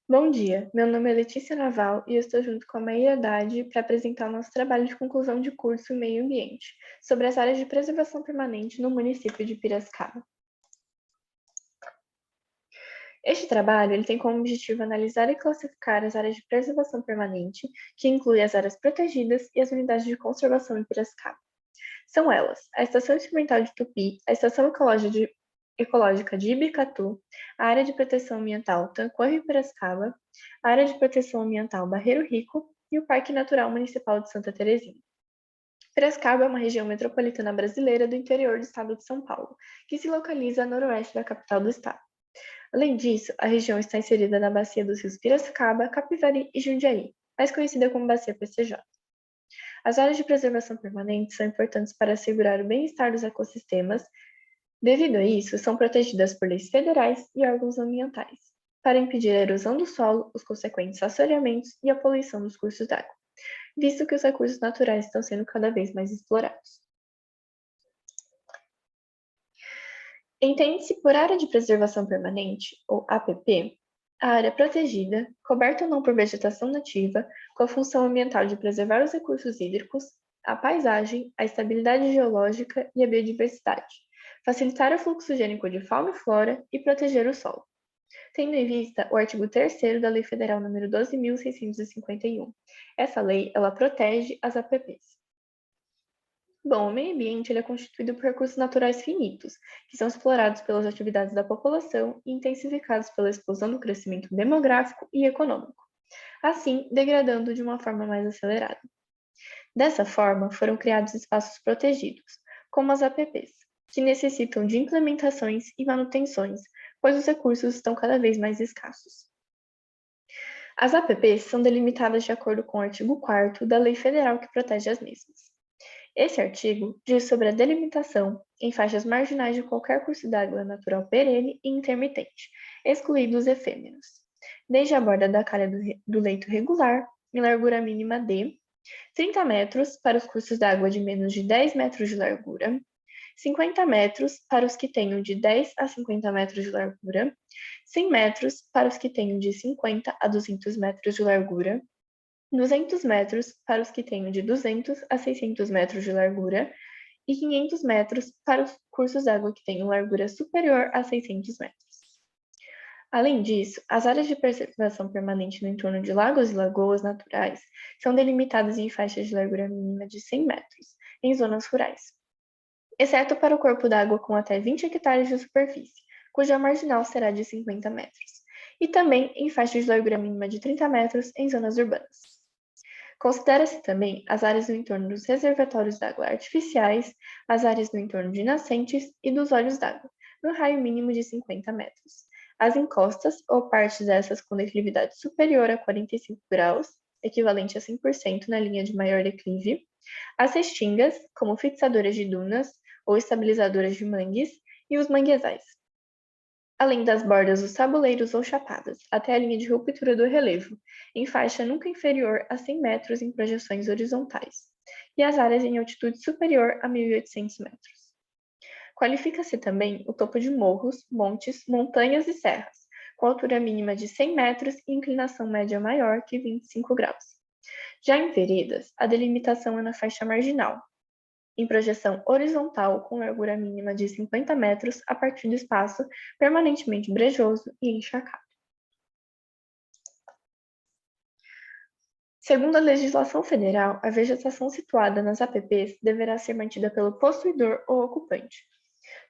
Bom dia, meu nome é Letícia Naval e eu estou junto com a Maíra Haddad para apresentar o nosso trabalho de conclusão de curso em Meio Ambiente, sobre as áreas de preservação permanente no município de Piracicaba. Este trabalho ele tem como objetivo analisar e classificar as áreas de preservação permanente, que inclui as áreas protegidas e as unidades de conservação em Piracicaba. São elas a Estação Experimental de Tupi, a Estação Ecológica de Ibicatu, a Área de Proteção Ambiental Tanquã e Piracicaba, a Área de Proteção Ambiental Barreiro Rico e o Parque Natural Municipal de Santa Terezinha. Piracicaba é uma região metropolitana brasileira do interior do estado de São Paulo, que se localiza a noroeste da capital do estado. Além disso, a região está inserida na bacia dos rios Piracicaba, Capivari e Jundiaí, mais conhecida como Bacia PCJ. As áreas de preservação permanente são importantes para assegurar o bem-estar dos ecossistemas. Devido a isso, são protegidas por leis federais e órgãos ambientais, para impedir a erosão do solo, os consequentes assoreamentos e a poluição dos cursos d'água, visto que os recursos naturais estão sendo cada vez mais explorados. Entende-se por área de preservação permanente, ou APP, a área protegida, coberta ou não por vegetação nativa, com a função ambiental de preservar os recursos hídricos, a paisagem, a estabilidade geológica e a biodiversidade, facilitar o fluxo higiênico de fauna e flora e proteger o solo. Tendo em vista o artigo 3º da Lei Federal nº 12.651. Essa lei, ela protege as APPs. Bom, o meio ambiente ele é constituído por recursos naturais finitos, que são explorados pelas atividades da população e intensificados pela explosão do crescimento demográfico e econômico, assim degradando de uma forma mais acelerada. Dessa forma, foram criados espaços protegidos, como as APPs, que necessitam de implementações e manutenções, pois os recursos estão cada vez mais escassos. As APPs são delimitadas de acordo com o artigo 4º da Lei Federal que protege as mesmas. Esse artigo diz sobre a delimitação em faixas marginais de qualquer curso d'água natural perene e intermitente, excluídos os efêmeros, desde a borda da calha do leito regular, em largura mínima de 30 metros para os cursos d'água de menos de 10 metros de largura, 50 metros para os que tenham de 10 a 50 metros de largura, 100 metros para os que tenham de 50 a 200 metros de largura, 200 metros para os que tenham de 200 a 600 metros de largura e 500 metros para os cursos d'água que tenham largura superior a 600 metros. Além disso, as áreas de preservação permanente no entorno de lagos e lagoas naturais são delimitadas em faixas de largura mínima de 100 metros, em zonas rurais, exceto para o corpo d'água com até 20 hectares de superfície, cuja marginal será de 50 metros, e também em faixas de largura mínima de 30 metros em zonas urbanas. Considera-se também as áreas no entorno dos reservatórios d'água artificiais, as áreas no entorno de nascentes e dos olhos d'água, no raio mínimo de 50 metros. As encostas, ou partes dessas com declividade superior a 45 graus, equivalente a 100% na linha de maior declive, as restingas, como fixadoras de dunas ou estabilizadoras de mangues, e os manguezais, além das bordas dos tabuleiros ou chapadas, até a linha de ruptura do relevo, em faixa nunca inferior a 100 metros em projeções horizontais, e as áreas em altitude superior a 1.800 metros. Qualifica-se também o topo de morros, montes, montanhas e serras, com altura mínima de 100 metros e inclinação média maior que 25 graus. Já em veredas, a delimitação é na faixa marginal, em projeção horizontal com largura mínima de 50 metros a partir do espaço permanentemente brejoso e encharcado. Segundo a legislação federal, a vegetação situada nas APPs deverá ser mantida pelo possuidor ou ocupante.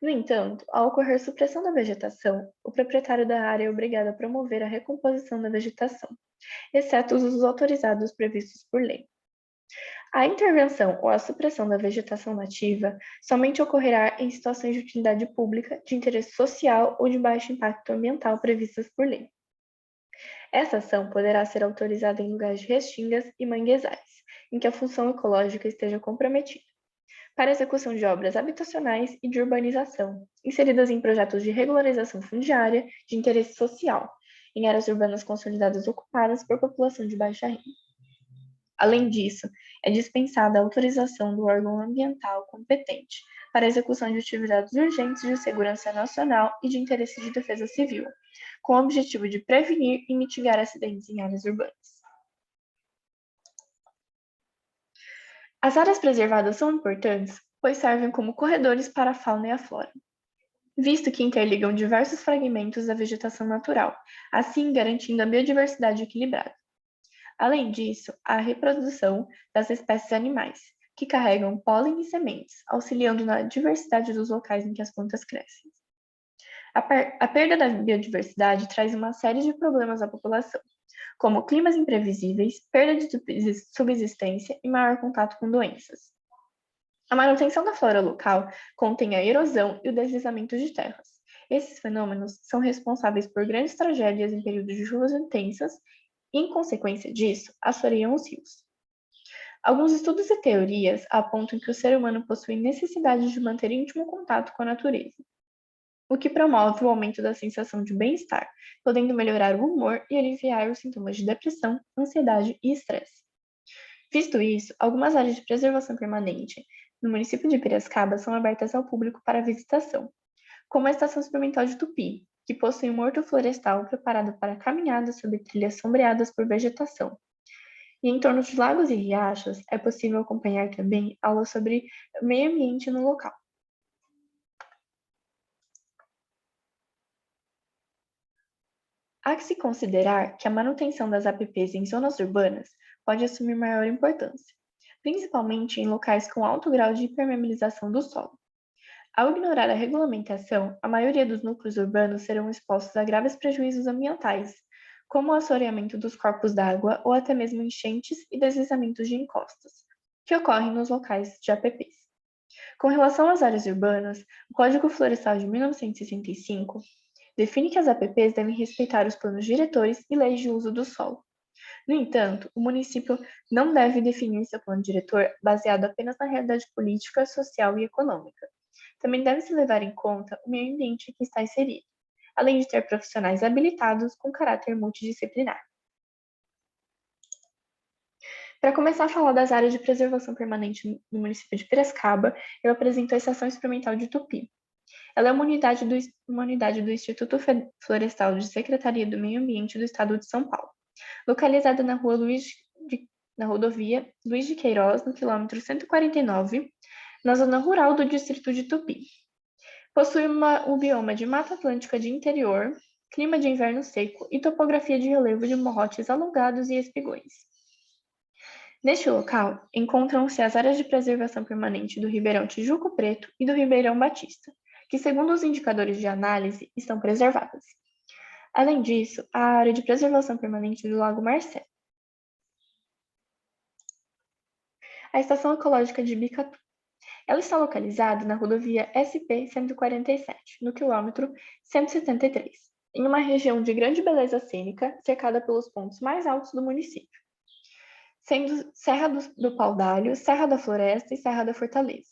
No entanto, ao ocorrer supressão da vegetação, o proprietário da área é obrigado a promover a recomposição da vegetação, exceto os usos autorizados previstos por lei. A intervenção ou a supressão da vegetação nativa somente ocorrerá em situações de utilidade pública, de interesse social ou de baixo impacto ambiental previstas por lei. Essa ação poderá ser autorizada em lugares de restingas e manguezais, em que a função ecológica esteja comprometida, para execução de obras habitacionais e de urbanização, inseridas em projetos de regularização fundiária de interesse social, em áreas urbanas consolidadas ocupadas por população de baixa renda. Além disso, é dispensada a autorização do órgão ambiental competente para a execução de atividades urgentes de segurança nacional e de interesse de defesa civil, com o objetivo de prevenir e mitigar acidentes em áreas urbanas. As áreas preservadas são importantes, pois servem como corredores para a fauna e a flora, visto que interligam diversos fragmentos da vegetação natural, assim garantindo a biodiversidade equilibrada. Além disso, há a reprodução das espécies animais, que carregam pólen e sementes, auxiliando na diversidade dos locais em que as plantas crescem. A perda da biodiversidade traz uma série de problemas à população, como climas imprevisíveis, perda de subsistência e maior contato com doenças. A manutenção da flora local contém a erosão e o deslizamento de terras. Esses fenômenos são responsáveis por grandes tragédias em períodos de chuvas intensas e, em consequência disso, assoreiam os rios. Alguns estudos e teorias apontam que o ser humano possui necessidade de manter íntimo contato com a natureza, o que promove o aumento da sensação de bem-estar, podendo melhorar o humor e aliviar os sintomas de depressão, ansiedade e estresse. Visto isso, algumas áreas de preservação permanente no município de Piracicaba são abertas ao público para visitação, como a Estação Experimental de Tupi, que possui um horto florestal preparado para caminhadas sobre trilhas sombreadas por vegetação. E em torno de lagos e riachos, é possível acompanhar também aulas sobre meio ambiente no local. Há que se considerar que a manutenção das APPs em zonas urbanas pode assumir maior importância, principalmente em locais com alto grau de impermeabilização do solo. Ao ignorar a regulamentação, a maioria dos núcleos urbanos serão expostos a graves prejuízos ambientais, como o assoreamento dos corpos d'água ou até mesmo enchentes e deslizamentos de encostas, que ocorrem nos locais de APPs. Com relação às áreas urbanas, o Código Florestal de 1965 define que as APPs devem respeitar os planos diretores e leis de uso do solo. No entanto, o município não deve definir seu plano diretor baseado apenas na realidade política, social e econômica. Também deve-se levar em conta o meio ambiente em que está inserido, além de ter profissionais habilitados com caráter multidisciplinar. Para começar a falar das áreas de preservação permanente no município de Piracicaba, eu apresento a Estação Experimental de Tupi. Ela é uma unidade do Instituto Florestal de Secretaria do Meio Ambiente do Estado de São Paulo, localizada na rodovia Luiz de Queiroz, no quilômetro 149, na zona rural do distrito de Tupi. Possui um bioma de mata atlântica de interior, clima de inverno seco e topografia de relevo de morrotes alongados e espigões. Neste local, encontram-se as áreas de preservação permanente do Ribeirão Tijuco Preto e do Ribeirão Batista, que, segundo os indicadores de análise, estão preservadas. Além disso, há a área de preservação permanente do Lago Marcelo. A Estação Ecológica de Bicatu. Ela está localizada na rodovia SP-147, no quilômetro 173, em uma região de grande beleza cênica, cercada pelos pontos mais altos do município, sendo Serra do Paudalho, Serra da Floresta e Serra da Fortaleza.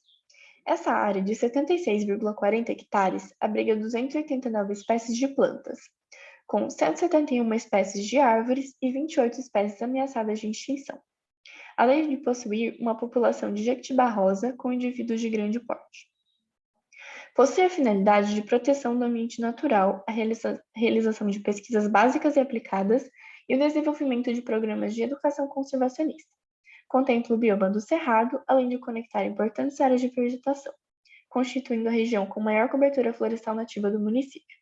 Essa área de 76,40 hectares abriga 289 espécies de plantas, com 171 espécies de árvores e 28 espécies ameaçadas de extinção, além de possuir uma população de jequitibá rosa com indivíduos de grande porte. Possui a finalidade de proteção do ambiente natural, a realização de pesquisas básicas e aplicadas e o desenvolvimento de programas de educação conservacionista. Contempla o bioma do Cerrado, além de conectar importantes áreas de vegetação, constituindo a região com maior cobertura florestal nativa do município.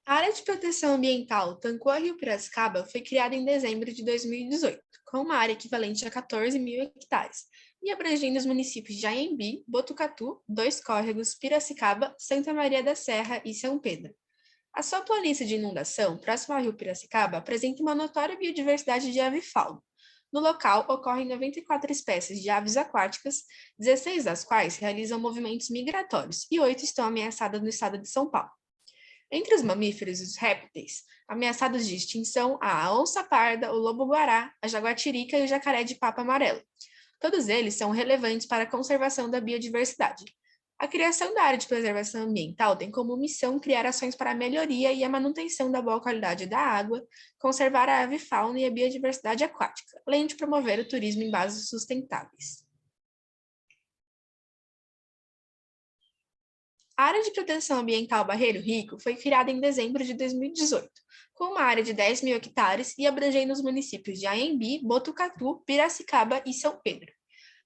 A área de proteção ambiental Tancoa-Rio Piracicaba foi criada em dezembro de 2018, com uma área equivalente a 14 mil hectares, e abrangendo os municípios de Anhembi, Botucatu, Dois Córregos, Piracicaba, Santa Maria da Serra e São Pedro. A sua planície de inundação, próxima ao rio Piracicaba, apresenta uma notória biodiversidade de avifauna. No local, ocorrem 94 espécies de aves aquáticas, 16 das quais realizam movimentos migratórios e 8 estão ameaçadas no estado de São Paulo. Entre os mamíferos e os répteis, ameaçados de extinção, há a onça-parda, o lobo-guará, a jaguatirica e o jacaré de papa amarelo. Todos eles são relevantes para a conservação da biodiversidade. A criação da área de preservação ambiental tem como missão criar ações para a melhoria e a manutenção da boa qualidade da água, conservar a avifauna e a biodiversidade aquática, além de promover o turismo em bases sustentáveis. A área de proteção ambiental Barreiro Rico foi criada em dezembro de 2018, com uma área de 10 mil hectares e abrangendo os municípios de Anhembi, Botucatu, Piracicaba e São Pedro.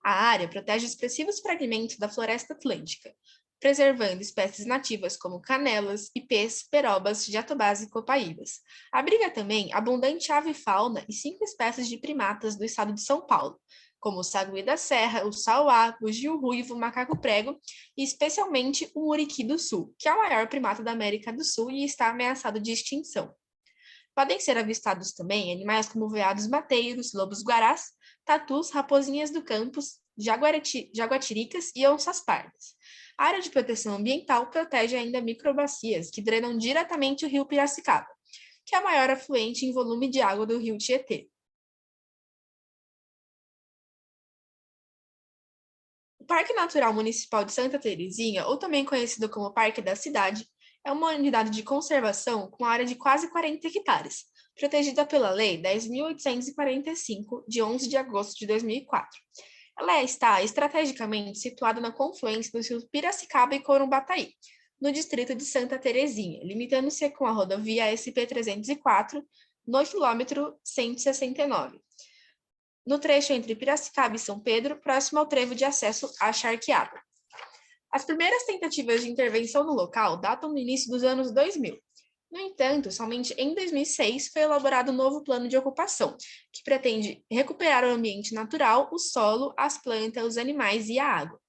A área protege expressivos fragmentos da floresta atlântica, preservando espécies nativas como canelas, ipês, perobas, jatobás e copaíbas. Abriga também abundante avifauna e 5 espécies de primatas do estado de São Paulo, como o sagui da serra, o sauá, o gil ruivo, o macaco prego e especialmente o muriqui do sul, que é o maior primata da América do Sul e está ameaçado de extinção. Podem ser avistados também animais como veados mateiros, lobos-guarás, tatus, raposinhas do campus, jaguatiricas e onças pardas. A área de proteção ambiental protege ainda microbacias que drenam diretamente o rio Piracicaba, que é o maior afluente em volume de água do rio Tietê. O Parque Natural Municipal de Santa Terezinha, ou também conhecido como Parque da Cidade, é uma unidade de conservação com área de quase 40 hectares, protegida pela Lei 10.845, de 11 de agosto de 2004. Ela está estrategicamente situada na confluência dos rios Piracicaba e Corumbataí, no distrito de Santa Terezinha, limitando-se com a rodovia SP-304, no quilômetro 169. No trecho entre Piracicaba e São Pedro, próximo ao trevo de acesso à Charqueada. As primeiras tentativas de intervenção no local datam do início dos anos 2000. No entanto, somente em 2006 foi elaborado um novo plano de ocupação, que pretende recuperar o ambiente natural, o solo, as plantas, os animais e a água,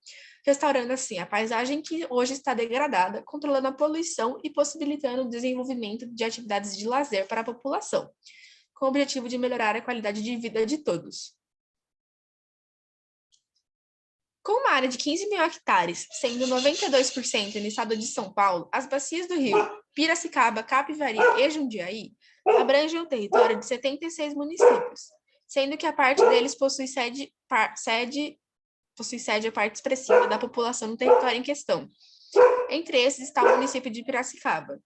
restaurando assim a paisagem que hoje está degradada, controlando a poluição e possibilitando o desenvolvimento de atividades de lazer para a população, com o objetivo de melhorar a qualidade de vida de todos. Com uma área de 15 mil hectares, sendo 92% no estado de São Paulo, as bacias do rio Piracicaba, Capivari e Jundiaí abrangem o território de 76 municípios, sendo que a parte deles possui sede a parte expressiva da população no território em questão. Entre esses está o município de Piracicaba.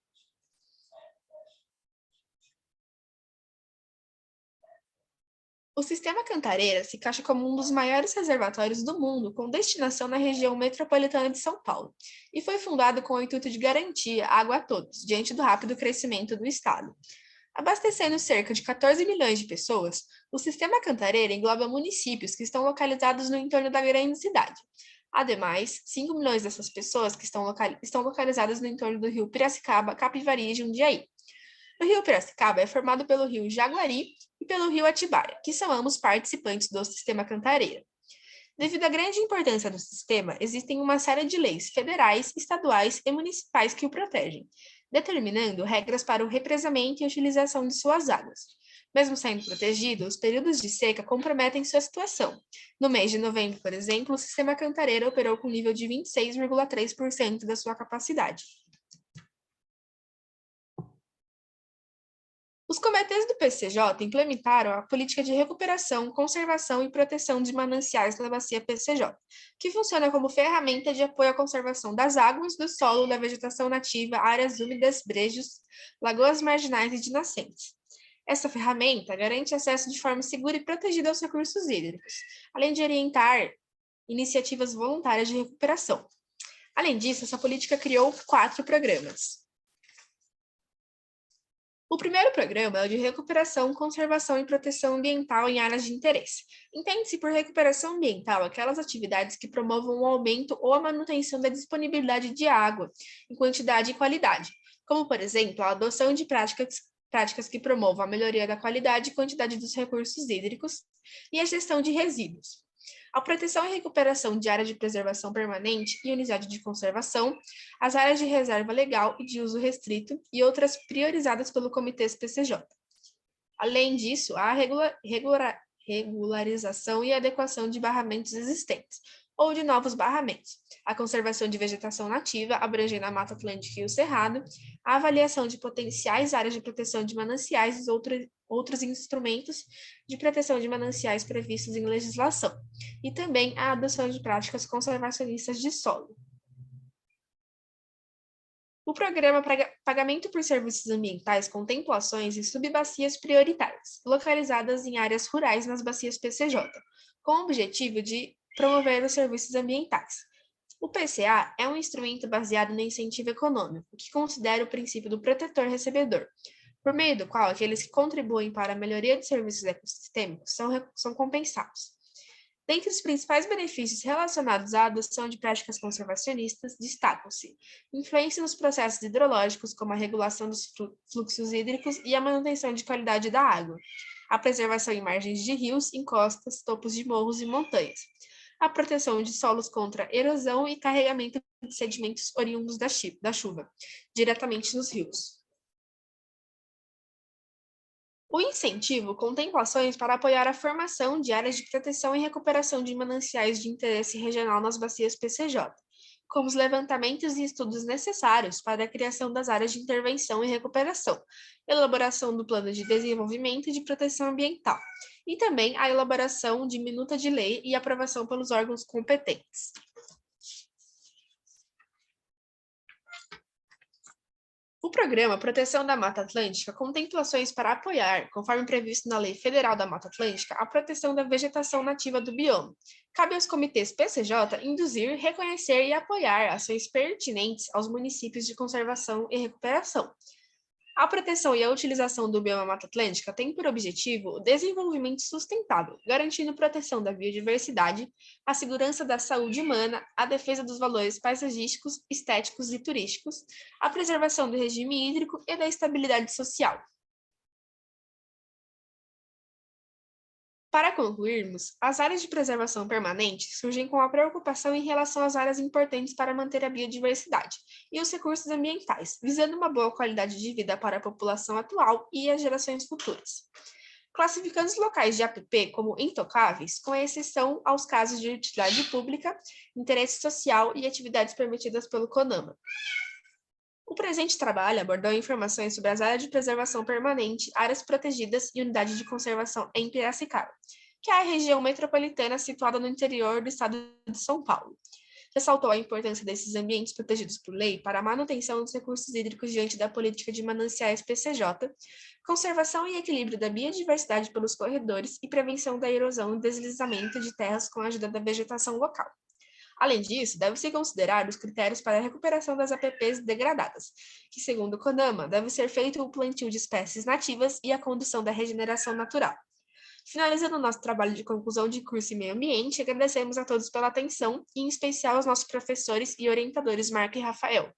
O Sistema Cantareira se encaixa como um dos maiores reservatórios do mundo com destinação na região metropolitana de São Paulo e foi fundado com o intuito de garantir água a todos, diante do rápido crescimento do estado. Abastecendo cerca de 14 milhões de pessoas, o Sistema Cantareira engloba municípios que estão localizados no entorno da grande cidade. Ademais, 5 milhões dessas pessoas que estão localizadas no entorno do rio Piracicaba, Capivari e Jundiaí. O rio Piracicaba é formado pelo rio Jaguari e pelo rio Atibaia, que são ambos participantes do Sistema Cantareira. Devido à grande importância do sistema, existem uma série de leis federais, estaduais e municipais que o protegem, determinando regras para o represamento e utilização de suas águas. Mesmo sendo protegido, os períodos de seca comprometem sua situação. No mês de novembro, por exemplo, o Sistema Cantareira operou com nível de 26,3% da sua capacidade. Os comitês do PCJ implementaram a política de recuperação, conservação e proteção de mananciais da bacia PCJ, que funciona como ferramenta de apoio à conservação das águas, do solo, da vegetação nativa, áreas úmidas, brejos, lagoas marginais e de nascentes. Essa ferramenta garante acesso de forma segura e protegida aos recursos hídricos, além de orientar iniciativas voluntárias de recuperação. Além disso, essa política criou 4 programas. O primeiro programa é o de recuperação, conservação e proteção ambiental em áreas de interesse. Entende-se por recuperação ambiental aquelas atividades que promovam o aumento ou a manutenção da disponibilidade de água em quantidade e qualidade, como, por exemplo, a adoção de práticas que promovam a melhoria da qualidade e quantidade dos recursos hídricos e a gestão de resíduos. A proteção e recuperação de áreas de preservação permanente e unidade de conservação, as áreas de reserva legal e de uso restrito e outras priorizadas pelo Comitê PCJ. Além disso, há a regularização e adequação de barramentos existentes, ou de novos barramentos, a conservação de vegetação nativa, abrangendo a Mata Atlântica e o Cerrado, a avaliação de potenciais áreas de proteção de mananciais e outros instrumentos de proteção de mananciais previstos em legislação, e também a adoção de práticas conservacionistas de solo. O programa Pagamento por Serviços Ambientais contempla ações em subbacias prioritárias, localizadas em áreas rurais nas bacias PCJ, com o objetivo de promover os serviços ambientais. O PCA é um instrumento baseado no incentivo econômico, que considera o princípio do protetor-recebedor, por meio do qual aqueles que contribuem para a melhoria de serviços ecossistêmicos são compensados. Dentre os principais benefícios relacionados à adoção de práticas conservacionistas, destacam-se influência nos processos hidrológicos, como a regulação dos fluxos hídricos e a manutenção de qualidade da água, a preservação em margens de rios, encostas, topos de morros e montanhas, a proteção de solos contra erosão e carregamento de sedimentos oriundos da chuva, diretamente nos rios. O incentivo contempla ações para apoiar a formação de áreas de proteção e recuperação de mananciais de interesse regional nas bacias PCJ, como os levantamentos e estudos necessários para a criação das áreas de intervenção e recuperação, elaboração do plano de desenvolvimento e de proteção ambiental, e também a elaboração de minuta de lei e aprovação pelos órgãos competentes. O programa Proteção da Mata Atlântica contempla ações para apoiar, conforme previsto na Lei Federal da Mata Atlântica, a proteção da vegetação nativa do bioma. Cabe aos comitês PCJ induzir, reconhecer e apoiar ações pertinentes aos municípios de conservação e recuperação. A proteção e a utilização do bioma Mata Atlântica tem por objetivo o desenvolvimento sustentável, garantindo proteção da biodiversidade, a segurança da saúde humana, a defesa dos valores paisagísticos, estéticos e turísticos, a preservação do regime hídrico e da estabilidade social. Para concluirmos, as áreas de preservação permanente surgem com a preocupação em relação às áreas importantes para manter a biodiversidade e os recursos ambientais, visando uma boa qualidade de vida para a população atual e as gerações futuras. Classificando os locais de APP como intocáveis, com exceção aos casos de utilidade pública, interesse social e atividades permitidas pelo CONAMA. O presente trabalho abordou informações sobre as áreas de preservação permanente, áreas protegidas e unidade de conservação em Piracicaba, que é a região metropolitana situada no interior do estado de São Paulo. Ressaltou a importância desses ambientes protegidos por lei para a manutenção dos recursos hídricos diante da política de mananciais PCJ, conservação e equilíbrio da biodiversidade pelos corredores e prevenção da erosão e deslizamento de terras com a ajuda da vegetação local. Além disso, deve-se considerar os critérios para a recuperação das APPs degradadas, que, segundo o CONAMA, deve ser feito o plantio de espécies nativas e a condução da regeneração natural. Finalizando o nosso trabalho de conclusão de curso em meio ambiente, agradecemos a todos pela atenção e, em especial, aos nossos professores e orientadores Marco e Rafael.